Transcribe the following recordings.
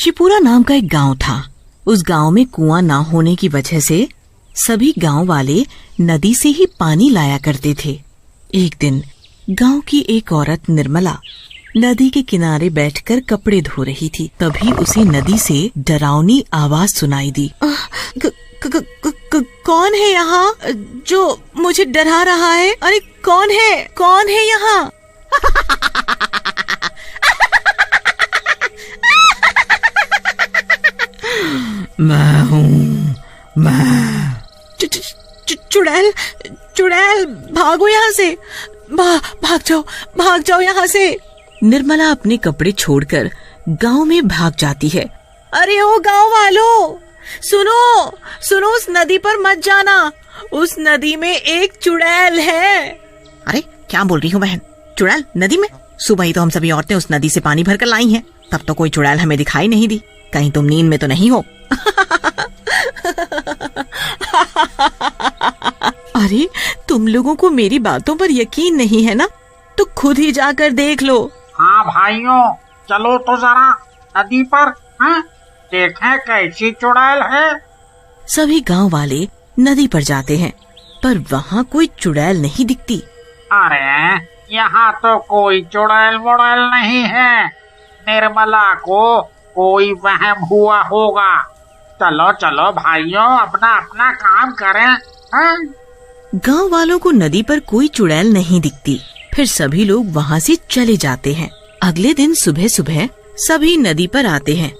शिपूरा नाम का एक गांव था। उस गांव में कुआं ना होने की वजह से सभी गांव वाले नदी से ही पानी लाया करते थे। एक दिन गांव की एक औरत निर्मला नदी के किनारे बैठकर कपड़े धो रही थी। तभी उसे नदी से डरावनी आवाज सुनाई दी। कौन है यहाँ जो मुझे डरा रहा है? अरे कौन है यहाँ? मैं हूँ, मैं। चुड़ैल भागो यहाँ से, भाग जाओ यहाँ से। निर्मला अपने कपड़े छोड़कर गांव में भाग जाती है। अरे ओ गांव वालों, सुनो, उस नदी पर मत जाना, उस नदी में एक चुड़ैल है। अरे क्या बोल रही हो बहन? चुड़ैल नदी में? सुबह ही तो हम सभी औरतें उस नदी से पानी भरकर लाई हैं, तब तो कोई चुड़ैल हमें दिखाई नहीं दी। कहीं तुम नींद में तो नहीं हो? अरे तुम लोगों को मेरी बातों पर यकीन नहीं है ना, तो खुद ही जाकर देख लो। हाँ भाइयों, चलो तो जरा नदी पर, हाँ, देखें कैसी चुड़ैल है। सभी गांव वाले नदी पर जाते हैं, पर वहाँ कोई चुड़ैल नहीं दिखती। अरे यहाँ तो कोई चुड़ैल मुड़ैल नहीं है, निर्मला को कोई वहम हुआ होगा। चलो भाइयों, अपना काम करें, हाँ? गांव वालों को नदी पर कोई चुड़ैल नहीं दिखती। फिर सभी लोग वहाँ से चले जाते हैं। अगले दिन सुबह सुबह सभी नदी पर आते हैं।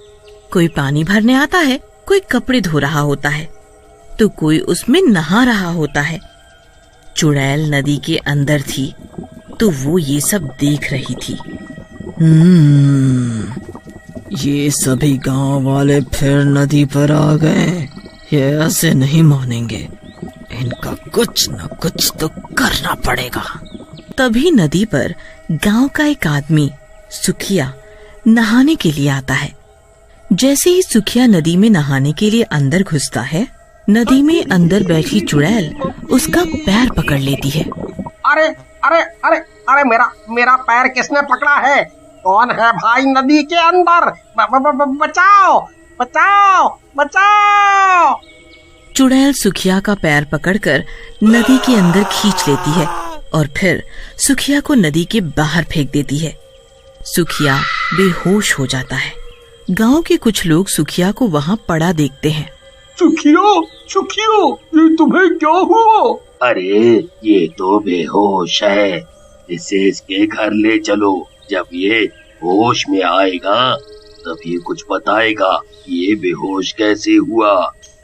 कोई पानी भरने आता है, कोई कपड़े धो रहा होता है, तो कोई उसमें नहा रहा होता है। चुड़ैल नदी के अंदर थी, तो वो ये सब देख रही थी। ये सभी गांव वाले फिर नदी पर आ गए। ये ऐसे नहीं मानेंगे, इनका कुछ न कुछ तो करना पड़ेगा। तभी नदी पर गांव का एक आदमी सुखिया नहाने के लिए आता है। जैसे ही सुखिया नदी में नहाने के लिए अंदर घुसता है, नदी में अंदर बैठी चुड़ैल उसका पैर पकड़ लेती है। अरे अरे अरे अरे मेरा पैर किसने पकड़ा है? कौन है भाई नदी के अंदर? बचाओ बचाओ बचाओ! चुड़ैल सुखिया का पैर पकड़कर नदी के अंदर खींच लेती है और फिर सुखिया को नदी के बाहर फेंक देती है। सुखिया बेहोश हो जाता है। गांव के कुछ लोग सुखिया को वहाँ पड़ा देखते हैं। सुखियो, ये तुम्हें क्या हुआ? अरे ये तो बेहोश है, इसे इसके घर ले चलो। जब ये होश में आएगा तब ये कुछ बताएगा ये बेहोश कैसे हुआ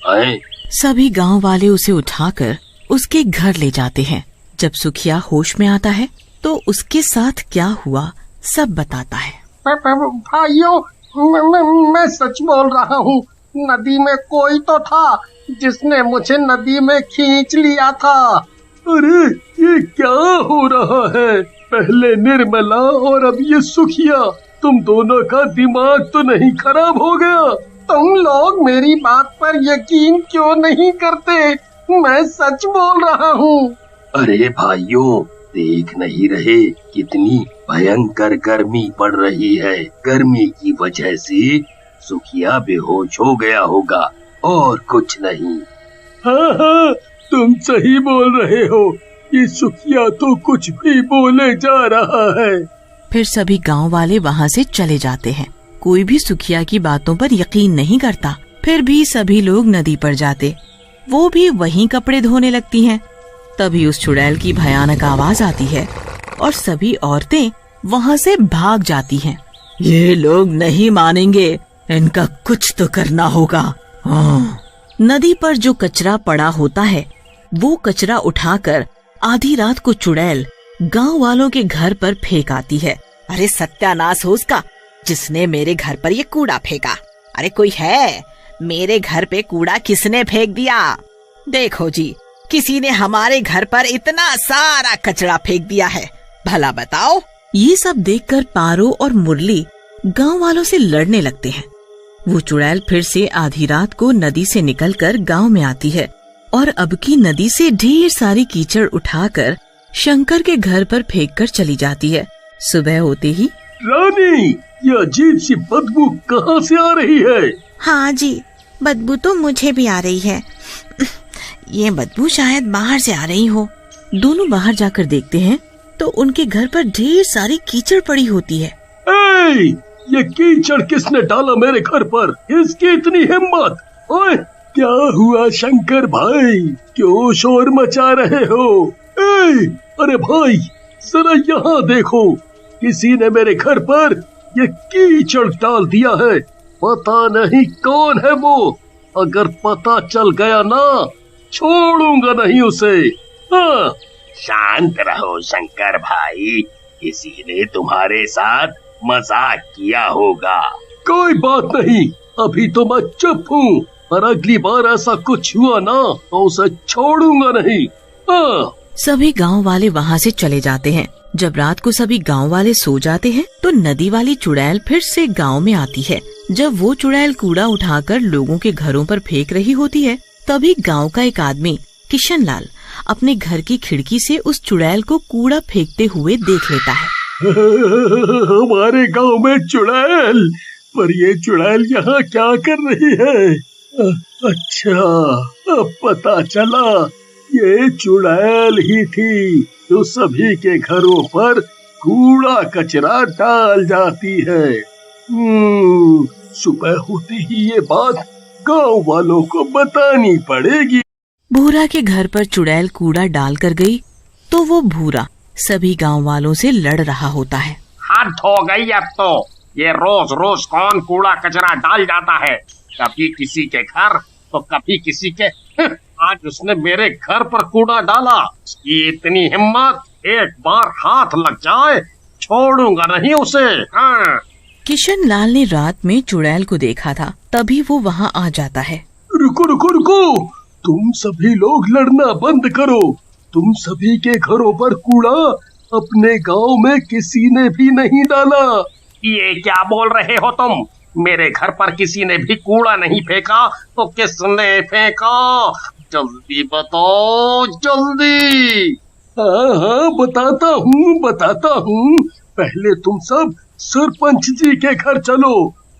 है। सभी गांव वाले उसे उठाकर उसके घर ले जाते हैं। जब सुखिया होश में आता है तो उसके साथ क्या हुआ सब बताता है। भाइयों, मैं सच बोल रहा हूँ, नदी में कोई तो था जिसने मुझे नदी में खींच लिया था। अरे ये क्या हो रहा है? पहले निर्मला और अब ये सुखिया, तुम दोनों का दिमाग तो नहीं खराब हो गया? तुम लोग मेरी बात पर यकीन क्यों नहीं करते? मैं सच बोल रहा हूँ। अरे भाइयों, देख नहीं रहे कितनी भयंकर गर्मी पड़ रही है। गर्मी की वजह से सुखिया बेहोश हो गया होगा और कुछ नहीं। हाँ, तुम सही बोल रहे हो। ये सुखिया तो कुछ भी बोले जा रहा है। फिर सभी गांव वाले वहाँ से चले जाते हैं। कोई भी सुखिया की बातों पर यकीन नहीं करता। फिर भी सभी लोग नदी पर जाते, वो भी वहीं कपड़े धोने लगती हैं। तभी उस चुड़ैल की भयानक आवाज आती है और सभी औरतें वहाँ से भाग जाती हैं। ये लोग नहीं मानेंगे, इनका कुछ तो करना होगा। हाँ। नदी पर जो कचरा पड़ा होता है, वो कचरा उठाकर आधी रात को चुड़ैल गांव वालों के घर पर फेंक आती है। अरे सत्यानाश हो उसका, जिसने मेरे घर पर ये कूड़ा फेंका। अरे कोई है? मेरे घर पे कूड़ा किसने फेंक दिया? देखो जी, किसी ने हमारे घर पर इतना सारा कचरा फेंक दिया है, भला बताओ। ये सब देखकर पारो और मुरली गांव वालों से लड़ने लगते हैं। वो चुड़ैल फिर से आधी रात को नदी से निकलकर गांव में आती है और अब की नदी से ढेर सारी कीचड़ उठाकर शंकर के घर पर फेंक कर चली जाती है। सुबह होते ही रानी, ये अजीब सी बदबू कहाँ से आ रही है? हाँ जी, बदबू तो मुझे भी आ रही है। ये बदबू शायद बाहर से आ रही हो। दोनों बाहर जाकर देखते हैं तो उनके घर पर ढेर सारी कीचड़ पड़ी होती है। ए, ये कीचड़ किसने डाला मेरे घर पर? इसकी इतनी हिम्मत! ओए, क्या हुआ शंकर भाई, क्यों शोर मचा रहे हो? ए, अरे भाई, जरा यहाँ देखो, किसी ने मेरे घर पर ये कीचड़ डाल दिया है। पता नहीं कौन है वो। अगर पता चल गया ना, छोड़ूंगा नहीं उसे। हाँ। शांत रहो शंकर भाई, किसी ने तुम्हारे साथ मजाक किया होगा। कोई बात नहीं, अभी तो मैं चुप हूँ, पर अगली बार ऐसा कुछ हुआ ना तो उसे छोड़ूंगा नहीं। हाँ। सभी गांव वाले वहाँ से चले जाते हैं। जब रात को सभी गांव वाले सो जाते हैं तो नदी वाली चुड़ैल फिर से गांव में आती है। जब वो चुड़ैल कूड़ा उठाकर लोगों के घरों पर फेंक रही होती है, तभी गांव का एक आदमी किशन लाल अपने घर की खिड़की से उस चुड़ैल को कूड़ा फेंकते हुए देख लेता है। हमारे गांव में चुड़ैल, पर ये चुड़ैल यहाँ क्या कर रही है? अच्छा, अब पता चला, ये चुड़ैल ही थी जो सभी के घरों पर कूड़ा कचरा डाल जाती है। सुबह होते ही ये बात गांव वालों को बतानी पड़ेगी। भूरा के घर पर चुड़ैल कूड़ा डाल कर गई तो वो भूरा सभी गांव वालों से लड़ रहा होता है। हद हो गई अब तो, ये रोज रोज कौन कूड़ा कचरा डाल जाता है? कभी किसी के घर तो कभी किसी के। आज उसने मेरे घर पर कूड़ा डाला, उसकी इतनी हिम्मत, एक बार हाथ लग जाए छोड़ूंगा नहीं उसे। हाँ। किशन लाल ने रात में चुड़ैल को देखा था, तभी वो वहाँ आ जाता है। रुको रुको रुको, तुम सभी लोग लड़ना बंद करो। तुम सभी के घरों पर कूड़ा अपने गांव में किसी ने भी नहीं डाला। ये क्या बोल रहे हो तुम? मेरे घर पर किसी ने भी कूड़ा नहीं फेंका तो किसने फेंका? जल्दी बताओ, जल्दी। हाँ, बताता हूँ। पहले तुम सब सरपंच जी के घर चलो,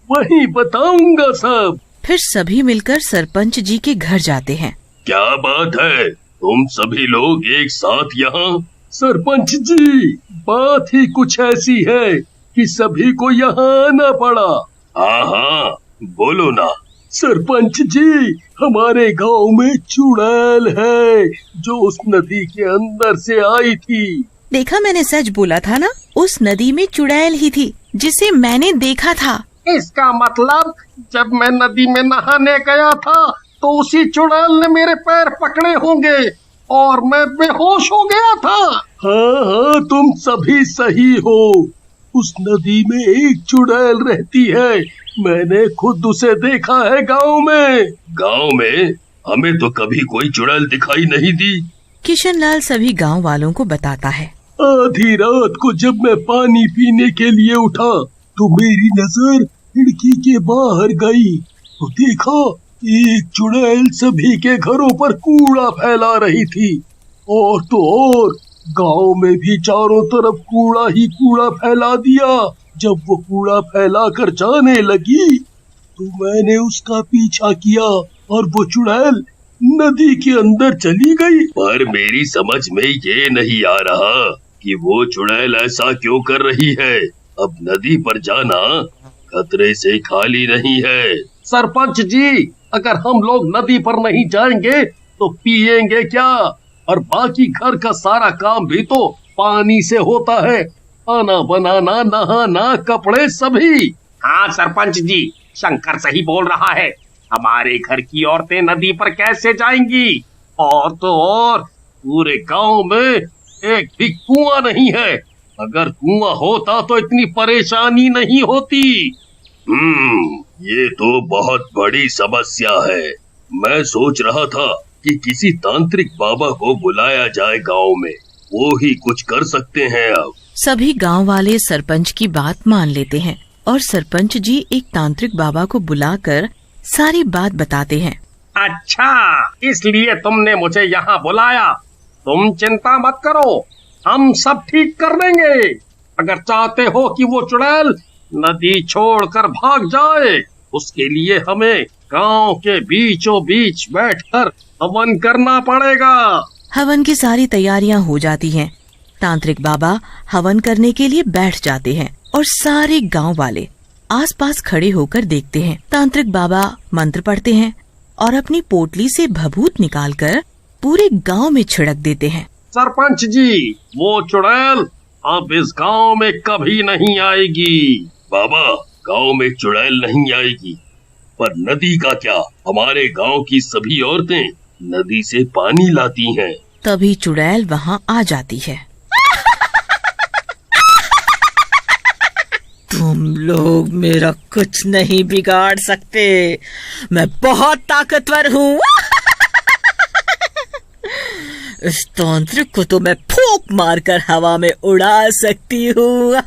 वहीं बताऊंगा सब। फिर सभी मिलकर सरपंच जी के घर जाते हैं। क्या बात है, तुम सभी लोग एक साथ यहाँ? सरपंच जी, बात ही कुछ ऐसी है कि सभी को यहाँ आना पड़ा। हाँ, बोलो ना। सरपंच जी, हमारे गांव में चुड़ैल है जो उस नदी के अंदर से आई थी। देखा, मैंने सच बोला था ना, उस नदी में चुड़ैल ही थी जिसे मैंने देखा था। इसका मतलब जब मैं नदी में नहाने गया था तो उसी चुड़ैल ने मेरे पैर पकड़े होंगे और मैं बेहोश हो गया था। हाँ, तुम सभी सही हो। उस नदी में एक चुड़ैल रहती है, मैंने खुद उसे देखा है गांव में। गांव में? हमें तो कभी कोई चुड़ैल दिखाई नहीं दी। किशन लाल सभी गांव वालों को बताता है। आधी रात को जब मैं पानी पीने के लिए उठा तो मेरी नजर खिड़की के बाहर गई तो देखा एक चुड़ैल सभी के घरों पर कूड़ा फैला रही थी। और तो और गांव में भी चारों तरफ कूड़ा ही कूड़ा फैला दिया। जब वो कूड़ा फैला कर जाने लगी तो मैंने उसका पीछा किया और वो चुड़ैल नदी के अंदर चली गई। पर मेरी समझ में ये नहीं आ रहा कि वो चुड़ैल ऐसा क्यों कर रही है। अब नदी पर जाना खतरे से खाली नहीं है। सरपंच जी, अगर हम लोग नदी पर नहीं जाएंगे तो पिएंगे क्या? और बाकी घर का सारा काम भी तो पानी से होता है, खाना बनाना, नहाना, कपड़े सभी। हाँ सरपंच जी, शंकर सही बोल रहा है। हमारे घर की औरतें नदी पर कैसे जाएंगी? और तो और पूरे गांव में एक भी कुआं नहीं है। अगर कुआं होता तो इतनी परेशानी नहीं होती। ये तो बहुत बड़ी समस्या है। मैं सोच रहा था कि किसी तांत्रिक बाबा को बुलाया जाए गांव में, वो ही कुछ कर सकते हैं। अब सभी गांव वाले सरपंच की बात मान लेते हैं और सरपंच जी एक तांत्रिक बाबा को बुलाकर सारी बात बताते हैं। अच्छा, इसलिए तुमने मुझे यहाँ बुलाया। तुम चिंता मत करो, हम सब ठीक कर देंगे। अगर चाहते हो कि वो चुड़ैल नदी छोड़कर भाग जाए, उसके लिए हमें गांव के बीचों बीच बैठकर हवन करना पड़ेगा। हवन की सारी तैयारियां हो जाती हैं। तांत्रिक बाबा हवन करने के लिए बैठ जाते हैं और सारे गांव वाले आसपास खड़े होकर देखते हैं। तांत्रिक बाबा मंत्र पढ़ते हैं और अपनी पोटली से भभूत निकालकर पूरे गांव में छिड़क देते हैं। सरपंच जी, वो चुड़ैल अब इस गांव में कभी नहीं आएगी। बाबा, गांव में चुड़ैल नहीं आएगी, पर नदी का क्या? हमारे गांव की सभी औरतें नदी से पानी लाती हैं। तभी चुड़ैल वहाँ आ जाती है। तुम लोग मेरा कुछ नहीं बिगाड़ सकते, मैं बहुत ताकतवर हूँ। इस तांत्रिक को तो मैं फूंक मारकर हवा में उड़ा सकती हूँ।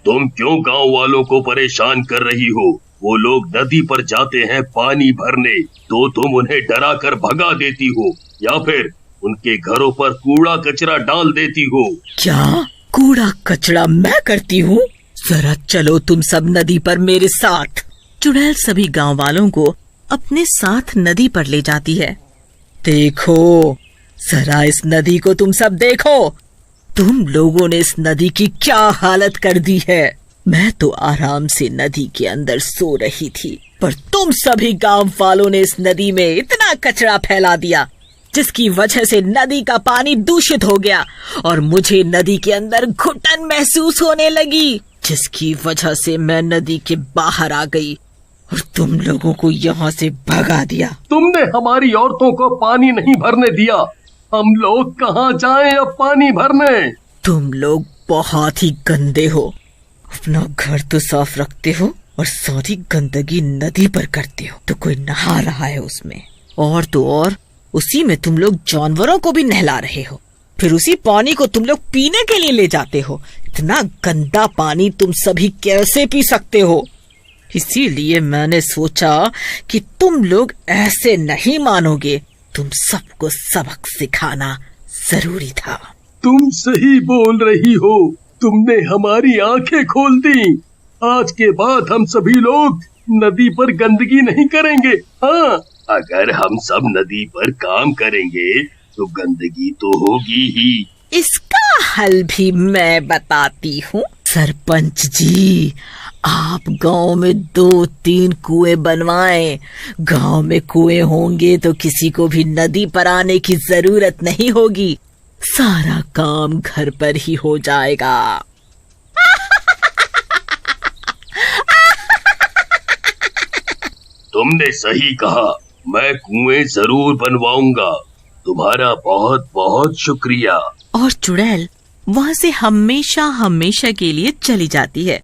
तुम क्यों गांव वालों को परेशान कर रही हो? वो लोग नदी पर जाते हैं पानी भरने, तो तुम उन्हें डरा कर भगा देती हो या फिर उनके घरों पर कूड़ा कचरा डाल देती हो। क्या कूड़ा कचरा मैं करती हूँ? जरा चलो तुम सब नदी पर मेरे साथ। चुड़ैल सभी गांव वालों को अपने साथ नदी पर ले जाती है। देखो, जरा इस नदी को तुम सब देखो। तुम लोगों ने इस नदी की क्या हालत कर दी है। मैं तो आराम से नदी के अंदर सो रही थी, पर तुम सभी गांव वालों ने इस नदी में इतना कचरा फैला दिया, जिसकी वजह से नदी का पानी दूषित हो गया और मुझे नदी के अंदर घुटन महसूस होने लगी, जिसकी वजह से मैं नदी के बाहर आ गई और तुम लोगों को यहाँ से भगा दिया। तुमने हमारी औरतों को पानी नहीं भरने दिया, हम लोग कहाँ जाएं अब पानी भरने? तुम लोग बहुत ही गंदे हो। अपना घर तो साफ रखते हो और सारी गंदगी नदी पर करते हो, तो कोई नहा रहा है उसमें, और तो और उसी में तुम लोग जानवरों को भी नहला रहे हो। फिर उसी पानी को तुम लोग पीने के लिए ले जाते हो। इतना गंदा पानी तुम सभी कैसे पी सकते हो? इसीलिए मैंने सोचा कि तुम लोग ऐसे नहीं मानोगे, तुम सबको सबक सिखाना जरूरी था। तुम सही बोल रही हो, तुमने हमारी आंखें खोल दी। आज के बाद हम सभी लोग नदी पर गंदगी नहीं करेंगे। हाँ, अगर हम सब नदी पर काम करेंगे तो गंदगी तो होगी ही। इसका हल भी मैं बताती हूँ। सरपंच जी, आप गांव में 2-3 कुएं बनवाएं। गांव में कुएं होंगे तो किसी को भी नदी पर आने की जरूरत नहीं होगी। सारा काम घर पर ही हो जाएगा। तुमने सही कहा, मैं कुएं जरूर बनवाऊंगा। तुम्हारा बहुत बहुत शुक्रिया। और चुड़ैल वहाँ से हमेशा हमेशा के लिए चली जाती है।